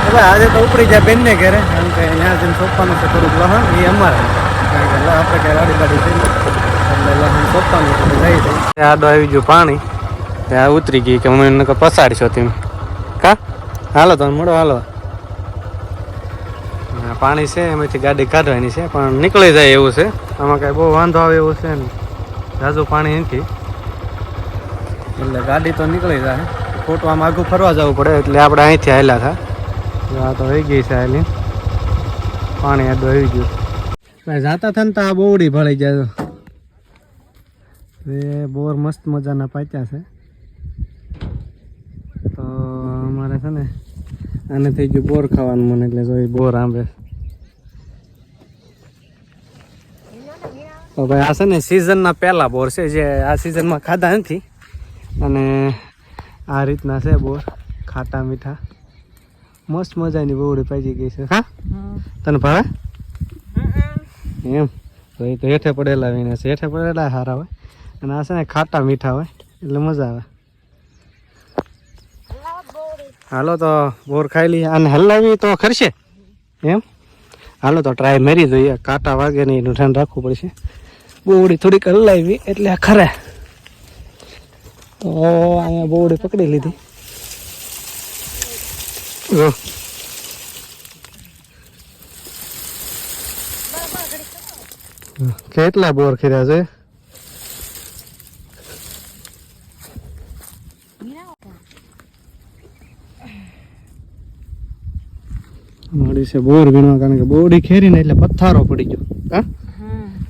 હવે આજે તો ઉપડી જાય બેનને ઘરે, કેમ કે ત્યાં જઈને સોંપવાનું છે થોડુંક લહણ, એ અમારે કારણ કે આપણે ક્યાં ગાડી ગાડી થઈ એટલે લહણ સોંપવાનું છે લઈ જાય. આડો આવી ગયું પાણી, ત્યાં ઉતરી ગઈ કે મને પસાડશો તમે કા હાલો તમે મળો હાલો. પાણી છે એમાંથી ગાડી કાઢવાની છે પણ નીકળી જાય એવું છે, આમાં કાંઈ બહુ વાંધો આવે એવું છે ને, ઝાઝું પાણી નથી એટલે ગાડી તો નીકળી જાય. ખોટું આમ આગું ફરવા જવું પડે એટલે આપણે અહીંથી હાલ્યા હતા. આ તો થઈ ગઈ છે હાલી, પાણી આડું આવી ગયું. જાતા હતા ને તો આ બોવડી ભળી જાય. એ બોર મસ્ત મજાના પાક્યા છે, તો અમારે છે ને આને થઈ ગયું બોર ખાવાનું મને, એટલે જો બોર આંબે. તો ભાઈ આ છે ને સિઝનના પહેલા બોર છે, જે આ સિઝનમાં ખાધા નથી, અને આ રીતના છે બોર, ખાટા મીઠા મસ્ત મજાની બોવડી પાકી ગઈ છે. હા તને ભાવે એમ? તો એ તો હેઠે પડેલા વિના છે, હેઠે પડેલા સારા હોય, અને આ છે ને ખાટા મીઠા હોય એટલે મજા આવે. હાલો તો બોર ખાઈ લઈએ, અને હલાવી તો ખરશે એમ. હાલો તો ટ્રાય મારી જોઈએ, કાંટા વાગે નહીં એનું ધ્યાન રાખવું પડશે. બોવડી થોડીક હલાવી એટલે ખરે. તો અહીંયા બોવડી પકડી લીધી. કેટલા બોર કર્યા છે? મળી છે બોર વીણવા, કારણ કે બોવડી ખેરી ને એટલે પથ્થારો પડી ગયો. હા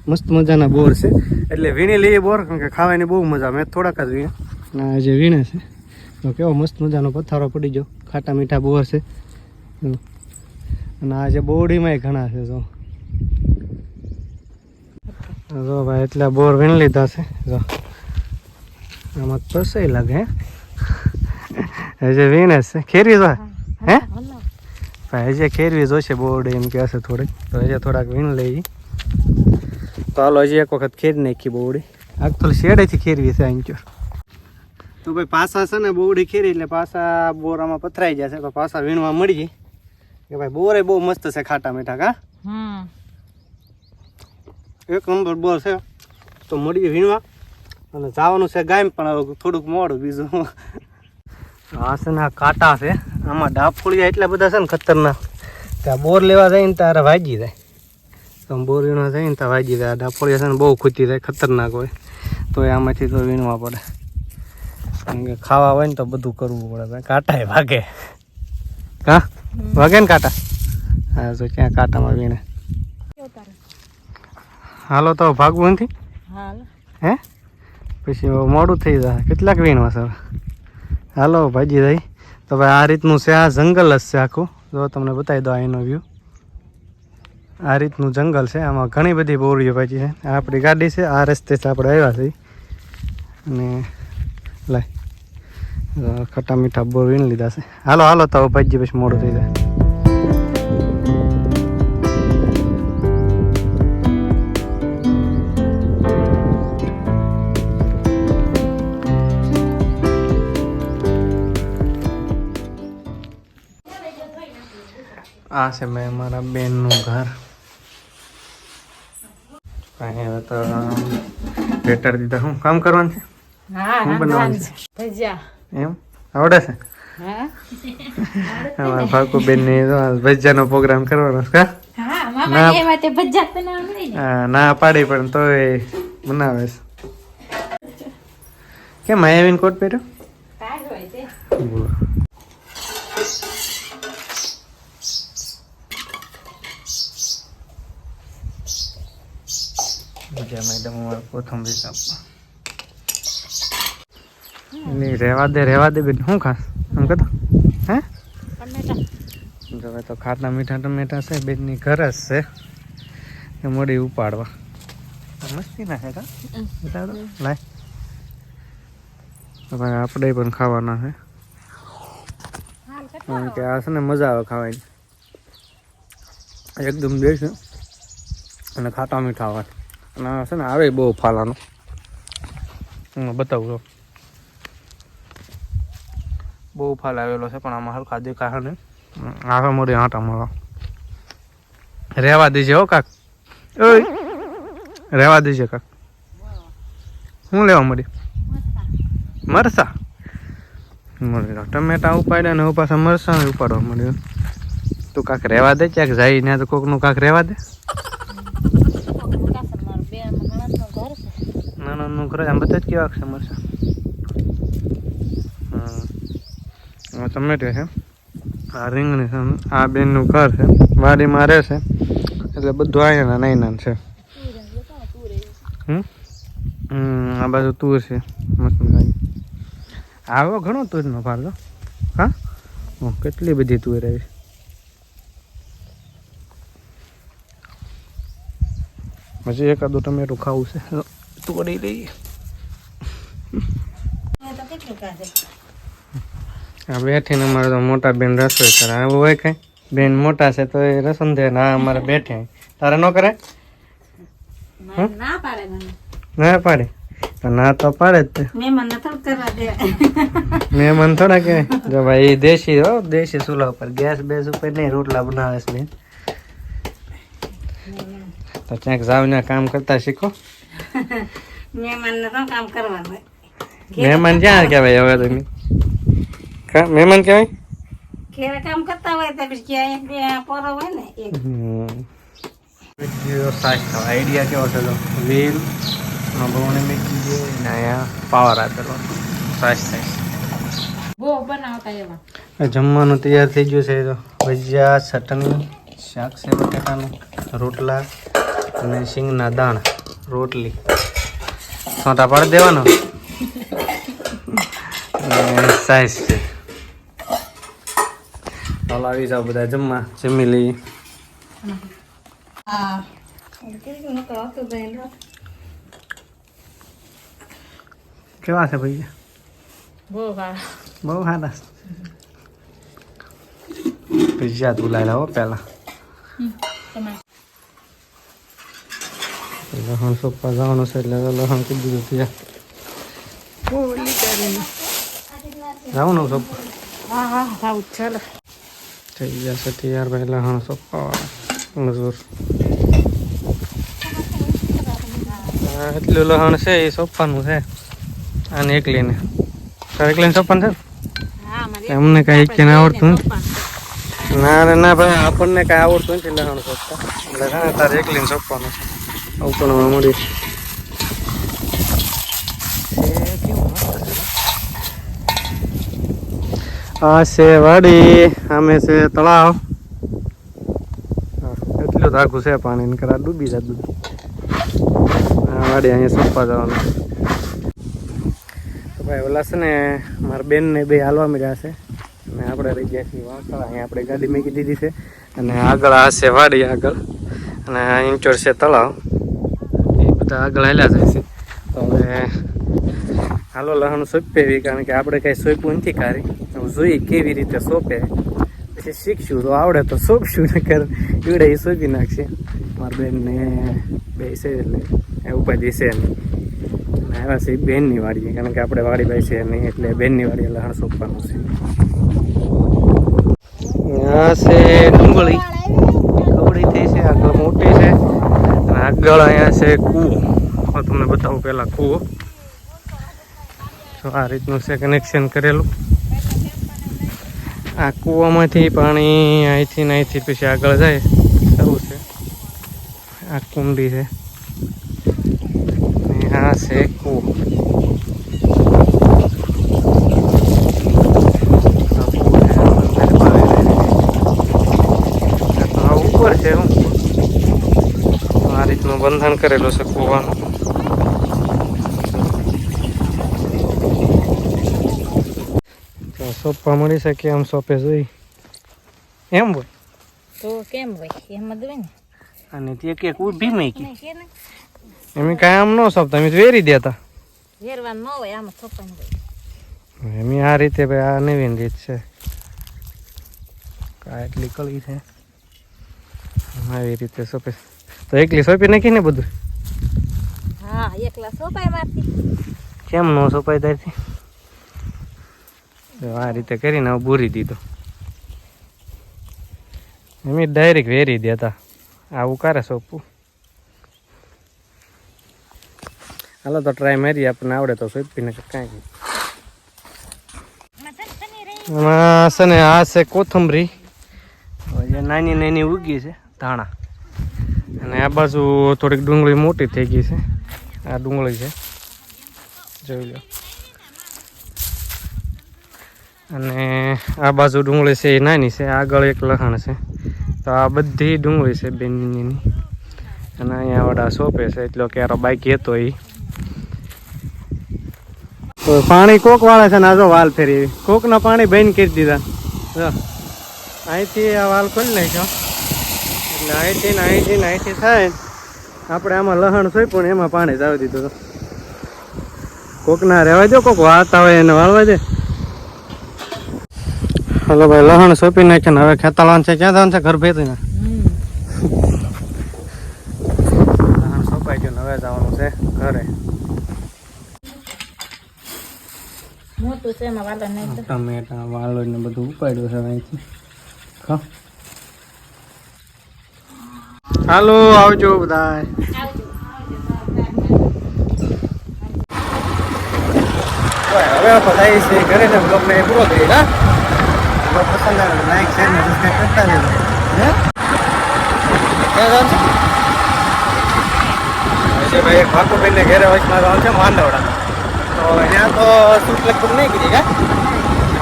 મસ્ત મજાના બોર છે, એટલે વીણી લઈએ બોર, કારણ કે ખાવાની બહુ મજા. મેં થોડાક જ વીણા, આ જે વીણે છે તો કેવો મસ્ત મજાનો પથ્થારો પડી ગયો. ખાટા મીઠા બોર છે, અને આ જે બોવડીમાં ઘણા છે. જો ભાઈ એટલા બોર વીણી લીધા છે. જો આમાં તો સહી લાગે હે, જે વીણે છે ખેરી જો હે ભાઈ, હજી ખેરવી જોશે બોવડી એમ કે હશે થોડીક, તો હજી થોડાક વીણ લઈ. તો હાલો હજી એક વખત ખેરી નાખી બોવડી. આગ તો શેડેથી ખેરવી છે અહીં. તો ભાઈ પાછા છે ને બોવડી ખેરી એટલે પાછા બોરામાં પથરાઈ જશે, તો પાછા વીણવા મળી જાય. કે ભાઈ બોરે બહુ મસ્ત છે, ખાટા મીઠા. કા એક નંબર બોર છે. તો મળીએ વીણવા, અને જવાનું છે ગામ, પણ થોડુંક મોડું. બીજું આ છે ને આ કાંટા છે, આમાં ડાફોળિયા એટલા બધા છે ને ખતરનાક. ત્યાં બોર લેવા જાય ને ત્યારે વાગી જાય, તો બોર વીણવા જાય ને ત્યાં વાગી જાય. આ ડાફોળિયા છે ને બહુ ખૂટી જાય, ખતરનાક હોય, તો એ આમાંથી તો વીણવા પડે. કારણ કે ખાવા હોય ને તો બધું કરવું પડે ભાઈ. કાંટા વાગે, હા વાગે ને કાંટા. હા તો ક્યાં કાંટામાં વીણે. હાલો તો ભાગવું નથી હે, પછી મોડું થઈ જાય. કેટલાક વીણવા સર. હાલો ભાજી જાય. તો ભાઈ આ રીતનું છે, આ જંગલ જ છે આખું. જો તમને બતાવી દો અહીંનો વ્યૂ. આ રીતનું જંગલ છે, આમાં ઘણી બધી બોરીઓ ભાજી છે. આ આપણી ગાડી છે, આ રસ્તેથી આપણે આવ્યા છીએ. અને લાય ખટા મીઠા બોર વીણી લીધા છે. હાલો હાલો તો ભાજી, પછી મોડું થઈ જાય. આ છે મેં મારા બેનનું ઘર. હવે તો બેટર દીધા. શું કામ કરવાનું છે? શું બનાવવાનું છે? ભજીયા. એમ આવડે છે? અમારા ભાકુ બેન ને ભજીયાનો પ્રોગ્રામ કરવાનો છે. ના પાડી પણ તોય બનાવે છે. કેમ આવીને કોટ પહેર્યો? મેડમ અમારે કોથમરી કાપવા રેવા દે બેન. શું ખાસ એમ કહેતો હે? હવે તો ખાટા મીઠા ટમેટા છે, બેનની ઘર જ છે, એ મોડી ઉપાડવા મસ્તી નાખે. કા બતાવો લાય. ભાઈ આપણે પણ ખાવાના છે, કારણ કે આ છે ને મજા આવે ખાવાની, એકદમ દેશ અને ખાટા મીઠા હોય. અને છે ને આવે બહુ ફાલાનું. હું બતાવું છું, બહુ ફાલ આવેલો છે, પણ આમાં હલકા દેખાશે ને આવે મોડી આટા મળો રહેવા દેજે હો કાક ઓય રહેવા દેજે કાક શું લેવા મળી મરસા મળી ટમેટા ઉપાડ્યા ને પાછા મરસા ઉપાડવા મળ્યું તું કાંક રહેવા દે ક્યાંક જાય ને તો કોકનું કાંક રહેવા દે નાનું ઘર આમ બધા જ કેવા છે મરસા ટમેટો છે આ રીંગણી છે આ બેનનું ઘર છે વાડીમાં રહે છે એટલે બધું અહીંયા નાના છે આ બાજુ તુર છે મસ્ત આવો ઘણો તુરનો ભાર તો હા કેટલી બધી તુર આવી હજી એકાદું ટમેટું ખાવું છે તોડી લઈએ આ બેઠીને અમારે તો મોટા બેન રસોઈ કરે આવું હોય કઈ બેન મોટા છે તો એ રસોઈ દે ના અમારે બેઠે તારે ન કરે ના પાડે તો ના તો પાડે જ મહેમાન થોડા કે જો ભાઈ દેશી હો દેશી ચૂલા ઉપર ગેસ બેસ ઉપર નહીં રોટલા બનાવે છે તો ક્યાંક જાવને કામ કરતા શીખો મહેમાન ક્યાં કહેવાય હવે તમે મહેમાન કહેવાય કામ કરતા હોય તો પોરો હોય ને આઈડિયા કેવો છે વેલ બહુને મેકી દે ને અહીંયા પાવર આપેલો સાઈઝ થાય બહુ બનાવતા એવા જમવાનું તૈયાર થઈ ગયું છે તો ભજીયા ચટણી શાક છે બટાકાનું રોટલા અને સિંગના દાણા રોટલી છોટા પાડી દેવાનો સાઈઝ છે ચાલો આવી જાઓ બધા જમવા જમી લઈએ કેવા છે ભૈયા બહુ સારા ભજીયા તું લાયેલા હો પેલા લહણ સોપવા જવાનું છે એટલે લહણ કીધું દીધું ત્યાં જવાનું સોપવા થઈ જશે તૈયાર ભાઈ લહણ સોપવા મજૂર એટલું લહણ છે એ સોંપવાનું છે આને એકલીને તારે એકલીને સોંપવાનું છે અમને કાંઈ એકને આવડતું નથી ના ભાઈ આપણને કાંઈ આવડતું નથી લહણ સોંપતા એટલે હા તારે એકલીને સોંપવાનું છે આવું પણ મળી આ છે વાડી આમે છે તળાવ એટલું આખું છે પાણી કરા ડૂબી જાય દૂધ વાડી અહીંયા સોંપવા જવાનું તો ભાઈ ઓલા છે ને મારા બેનને બે હાલવા મળ્યા છે અને આપણે રહી ગયા છીએ વાંકડા અહીંયા આપણે ગાડી મૂકી દીધી છે અને આગળ આ છે વાડી આગળ અને ઇન્ચોર છે તળાવ એ બધા આગળ હાલ્યા જાય છે તો હવે હાલો લહણ સોંપેવી કારણ કે આપણે કાંઈ સોંપ્યું નથી કારી જોઈએ કેવી રીતે સોંપે પછી શીખશું તો આવડે તો સોંપશું ને કર એવડે એ સોંપી નાખશે મારા બેનને બે છે એટલે એ ઉપાધિ છે નહીં આવ્યા છે બેનની વાડીએ કારણ કે આપણે વાડી ભાઈ છે નહીં એટલે બેનની વાડીએ લહણ સોંપવાનું છે આ છે ડુંગળી કવડી થઈ છે આગળ મોટી છે અને આગળ અહીંયા છે કૂવો તમને બતાવું પહેલાં કૂવો તો આ રીતનું છે કનેક્શન કરેલું આ કૂવામાંથી પાણી અહીંથી પછી આગળ જાય સારું છે આ કુંડી છે અને આ છે કૂવો ઉપર છે હું આ રીતનું બંધન કરેલું છે કૂવાનું સોંપવા મળી શકે આમ સોંપે જોઈ એમ હોય તો કેમ હોય એમ જ હોય ને અને તે કે ઊભી મેકી એમ કાંઈ આમ ન સોંપતા એમ વેરી દેતા વેરવાનું ન હોય આમ સોંપવાનું હોય એમ આ રીતે ભાઈ આ નવીન રીત છે કા એટલી કળી છે આવી રીતે સોંપે તો એકલી સોંપી નાખી ને બધું હા એકલા સોંપાય મારથી કેમ ન સોંપાય ત્યારથી આ રીતે કરીને બૂરી દીધો એમ ડાયરેક્ટ વેરી દેતા આવું કરે સોંપવું. હાલો તો ટ્રાય મારીએ, આપણને આવડે તો સોંપીને કાંઈ. એમાં છે ને આ છે કોથમરી, જે નાની નાની ઉગી છે ધાણા, અને આ બાજુ થોડીક ડુંગળી મોટી થઈ ગઈ છે. આ ડુંગળી છે, જોઈ લો. અને આ બાજુ ડુંગળી છે એ નાની છે, આગળ એક લસણ છે. તો આ બધી ડુંગળી છે બેનની. અને અહીંયા વડા સોંપે છે એટલો ક્યારો બાઈક હતો એ. તો પાણી કોક વાળે છે ને, આ જો વાલ ફેરી કોકના પાણી બંધ કરી દીધા. જો અહીંથી આ વાલ ખોલી નાખ્યો એટલે અહીંથી થાય આપણે આમાં લહણ સોંપ્યું ને એમાં પાણી જ આવી દીધું. તો કોકના રહેવા દો, કોક વાળતા હોય એને વાળવા દે. હલો ભાઈ, લહણ સોંપી નાખ્યા ને હવે ખેતાળવાનું છે. ક્યાં જવાનું છે? ઘર ભેતું ને લહણ સોંપાઈ ગયું ને હવે જવાનું છે ઘરે. મોટું છે એમાં વાલો નહીં તો. ટમેટા વાલો ને બધું ઉપાડ્યું છે અહીંથી. હાલો આવજો બધા. હવે બધા છે ઘરે ને બ્લોગને પૂરો કરી. હા, બ્લોગ પસંદ આવે લાઈક શેર ને સબસ્ક્રાઈબ કરતા રહેજો. હે ભાઈ, એક ભાકુભાઈ ને ઘેરે વચમાં જવાનું છે માંડવડા. તો ત્યાં તો શૂટ લગભગ નહીં કરી કા,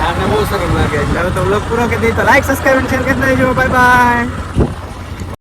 આને બહુ સરસ લાગે. હવે તો બ્લોગ પૂરો કરી દઈએ તો લાઈક સબસ્ક્રાઈબ શેર કરી દેજો. Bye bye.